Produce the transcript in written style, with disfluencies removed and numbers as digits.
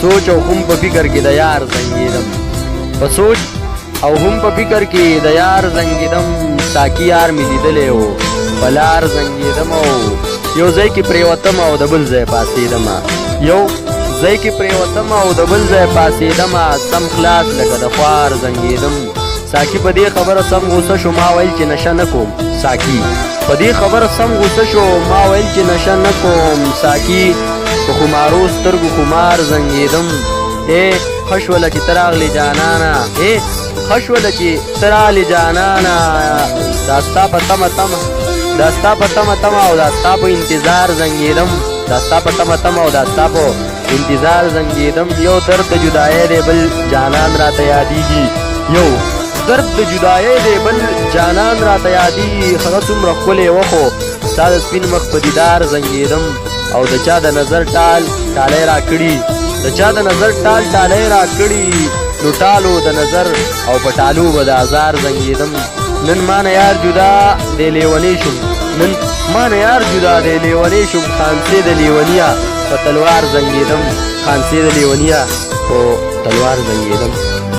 سوچ او هم په فکر کې د یار زنګېدم په سوچ او هم په فکر کې د یار زنګېدم ساقي یار مې لیدلی و په لار زنګېدم او یو ځای کې پرېوتم او د بل ځای پاڅېدم یو ځای کې پرېوتم او د بل ځای پاڅېدم سم خلاص لکه د خوار زنګېدم ساقي په دې خبره سم غوسه شو ما ویل چې نشه نه کوم ساقي په دې خبره سم غوسه شو ما ویل چې نشه نه کوم ساقي په خمارو سترګو خمار زنګېدم ښه شوله چې ته راغلې جانانه ښه شوله چې ته راغلې جانانه دا ستا په تمه تمه دا ستا په تمه تمه او دا ستا په انتظار زنګېدم دا ستا په تمه تمه او دا ستا په انتظار زنګېدم یو درد د جدایۍ دی بل جانان راته یادېږي یو درد د جدایۍ دی بل جانان راته یادېږي هغه څومره ښکلی و خو ستا د سپین مخ په دیدار زنګېدم او د چا د نظر ټالی را کړي د چا د نظر ټالی را کړي نو ټالو د نظر او په ټالو به د ازار زنګېدم نن ما نه یار جدا دی لیونی شم نن ما نه یار جدا دی لیونی شم خانسې د لیونیه په تلوار زنګېدم خانسې د لیونیه په تلوار زنګېدم